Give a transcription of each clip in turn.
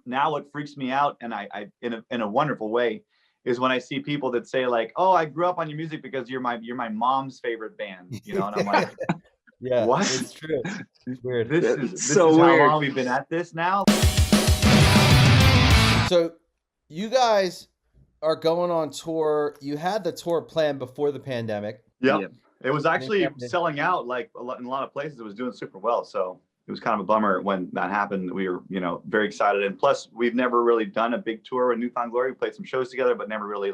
now what freaks me out, and I in a wonderful way, is when I see people that say like, "Oh, I grew up on your music because you're my mom's favorite band," and I'm like, Yeah, "What? it's true. It's weird. This so is how weird. long we've been at this now?" So you guys are going on tour. You had the tour planned before the pandemic. Yep. Yep. It was actually selling out like in a lot of places. It was doing super well. So it was kind of a bummer when that happened. We were, very excited. And plus, we've never really done a big tour with New Found Glory. We played some shows together, but never really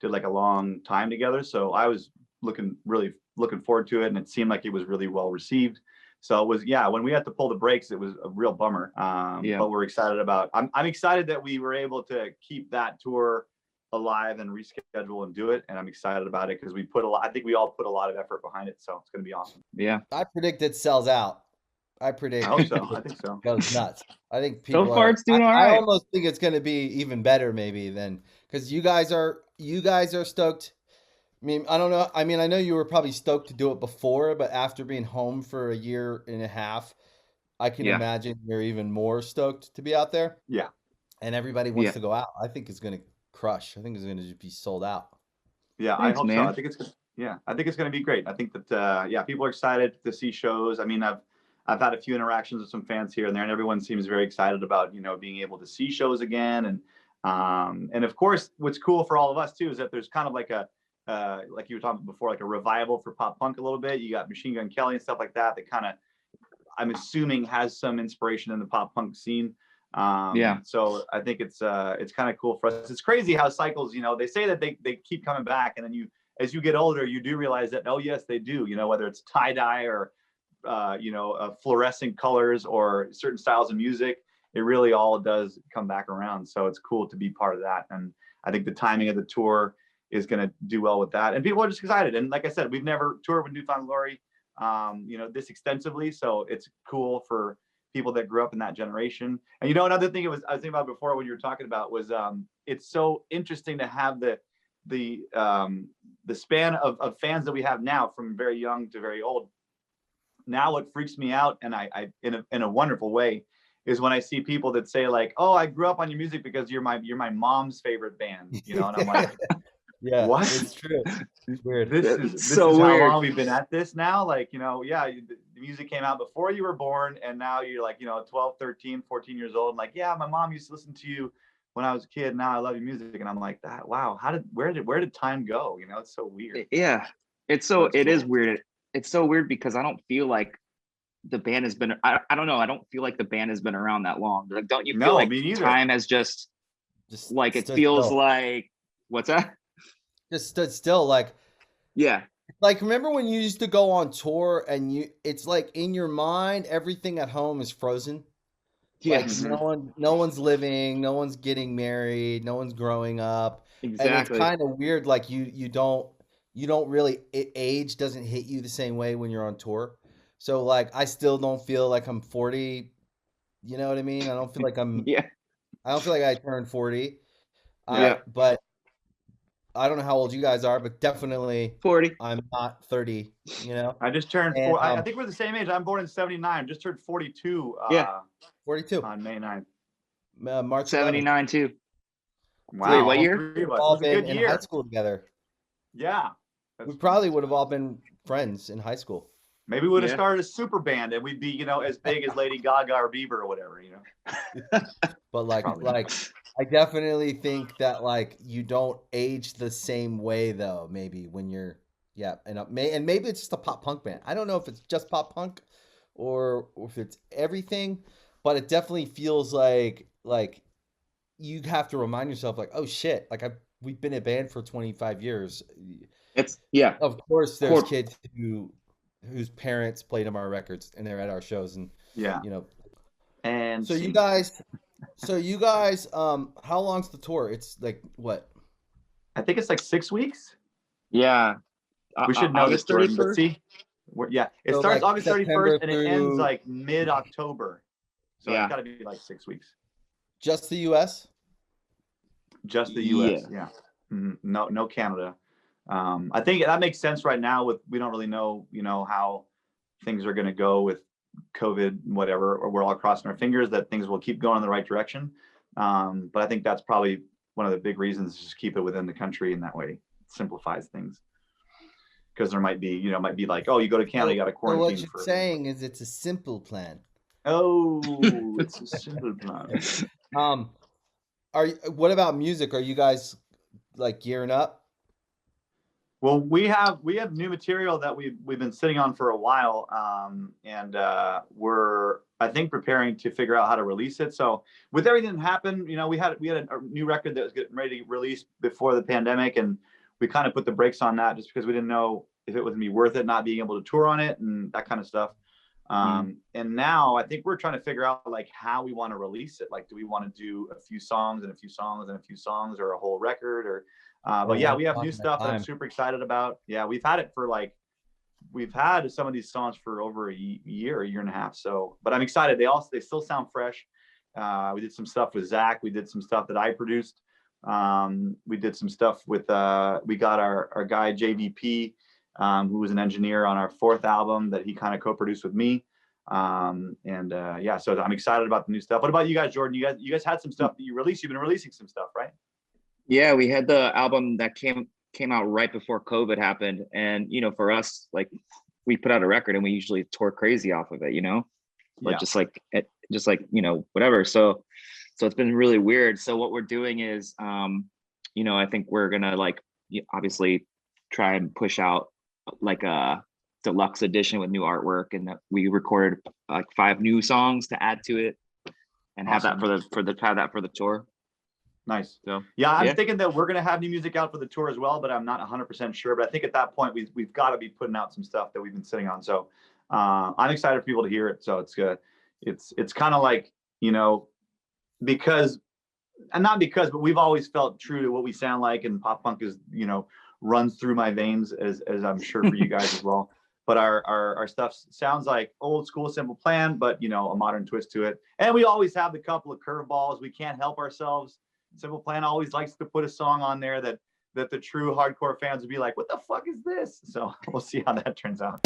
did a long time together. So I was really looking forward to it. And it seemed like it was really well received. So it was, when we had to pull the brakes, it was a real bummer. But we're excited about, I'm excited that we were able to keep that tour alive and reschedule and do it. And I'm excited about it because I think we all put a lot of effort behind it. So it's going to be awesome. Yeah. I predict it sells out. I hope so. I think so. Goes nuts. I think people so far it's doing all right. I almost think it's going to be even better maybe than, because you guys are stoked. I mean, I don't know. I mean, I know you were probably stoked to do it before, but after being home for a year and a half, I can imagine you're even more stoked to be out there. Yeah. And everybody wants to go out. I think it's going to crush. I think it's going to just be sold out. Yeah, Thanks, I hope man. so. I think it's going to be great. I think that people are excited to see shows. I mean, I've had a few interactions with some fans here and there, and everyone seems very excited about being able to see shows again. And of course, what's cool for all of us too is that there's kind of like a like you were talking before, like a revival for pop punk a little bit. You got Machine Gun Kelly and stuff like that kind of, I'm assuming, has some inspiration in the pop punk scene. So I think it's kind of cool for us. It's crazy how cycles, they say that they keep coming back, and then as you get older, you do realize that, oh yes, they do, whether it's tie-dye or fluorescent colors or certain styles of music, it really all does come back around. So it's cool to be part of that. And I think the timing of the tour is going to do well with that. And people are just excited. And like I said, we've never toured with New Found Glory, this extensively. So it's cool for people that grew up in that generation. And another thing I was thinking about before when you were talking about was it's so interesting to have the span of fans that we have now, from very young to very old. Now what freaks me out, and I in a wonderful way, is when I see people that say like, "Oh, I grew up on your music because you're my mom's favorite band," and I'm like, yeah, what? It's true. It's weird. This is how long we've been at this now. Like, the music came out before you were born, and now you're like, 12, 13, 14 years old. And like, yeah, my mom used to listen to you when I was a kid. Now I love your music. And I'm like, that, wow, where did time go? It's so weird. Yeah. It is weird. It's so weird because I don't feel like the band has been, I don't know. I don't feel like the band has been around that long. Like, don't you feel like time has just like, it feels still. Like, what's that? Just stood still. Like, yeah. Like, remember when you used to go on tour and it's like in your mind, everything at home is frozen. Yes. Like no one's living, no one's getting married, no one's growing up. Exactly. And it's kind of weird. Like you don't really, age doesn't hit you the same way when you're on tour. So like, I still don't feel like I'm 40. You know what I mean? I don't feel like I'm, I don't feel like I turned 40. But I don't know how old you guys are, but definitely 40. I'm not 30, I just turned 40. I think we're the same age. I'm born in 79. Just turned 42. 42 on May 9th. March 79 too. Wow. Wait, what year? We've all been in high school together. Yeah. We probably would have all been friends in high school. Maybe we would have started a super band and we'd be, as big as Lady Gaga or Bieber or whatever, But like I definitely think that like you don't age the same way though, maybe when you're and maybe it's just a pop punk band. I don't know if it's just pop punk or if it's everything, but it definitely feels like you have to remind yourself like, oh shit, like we've been a band for 25 years. It's Of course there's kids whose parents played them our records and they're at our shows and and so you guys how long's the tour? It's like what? I think it's like 6 weeks. Yeah. We should know this, Jordan, but see, it starts like August 31st and it ends like mid-October. So it's got to be like 6 weeks. Just the U.S.? Just the U.S., yeah. Mm-hmm. No Canada. I think that makes sense right now we don't really know, how things are going to go with COVID, whatever, or we're all crossing our fingers that things will keep going in the right direction. But I think that's probably one of the big reasons, just keep it within the country, and that way it simplifies things. Because there might be, might be like, oh, you go to Canada, you got to quarantine. So what you're saying is it's a simple plan. Oh, it's a simple plan. What about music? Are you guys like gearing up? Well, we have new material that we've been sitting on for a while, and we're, I think, preparing to figure out how to release it. So with everything that happened, we had a new record that was getting ready to release before the pandemic, and we kind of put the brakes on that just because we didn't know if it was gonna be worth it, not being able to tour on it and that kind of stuff. And now I think we're trying to figure out like how we want to release it. Like, do we want to do a few songs and a few songs and a few songs, or a whole record, or but yeah, we have new stuff that I'm super excited about. Yeah, we've had some of these songs for over a year and a half. So, but I'm excited. They still sound fresh. We did some stuff with Zach. We did some stuff that I produced. We did some stuff with, we got our guy JVP, who was an engineer on our 4th album that he kind of co-produced with me. Yeah, so I'm excited about the new stuff. What about you guys, Jordan? You guys had some stuff that you released. You've been releasing some stuff, right? Yeah, we had the album that came out right before COVID happened. And, for us, like, we put out a record and we usually tour crazy off of it, but just like, whatever. So it's been really weird. So what we're doing is, I think we're gonna obviously try and push out like a deluxe edition with new artwork, and that we recorded like 5 new songs to add to it, and have that for the tour. Nice. So yeah, I'm thinking that we're gonna have new music out for the tour as well, but I'm not 100% sure. But I think at that point we've got to be putting out some stuff that we've been sitting on. So I'm excited for people to hear it. So it's good. It's kind of like, because, and not because, but we've always felt true to what we sound like, and pop punk is, runs through my veins, as I'm sure for you guys as well. But our stuff sounds like old school Simple Plan, but a modern twist to it. And we always have the couple of curveballs. We can't help ourselves. Simple Plan always likes to put a song on there that the true hardcore fans would be like, what the fuck is this? So we'll see how that turns out.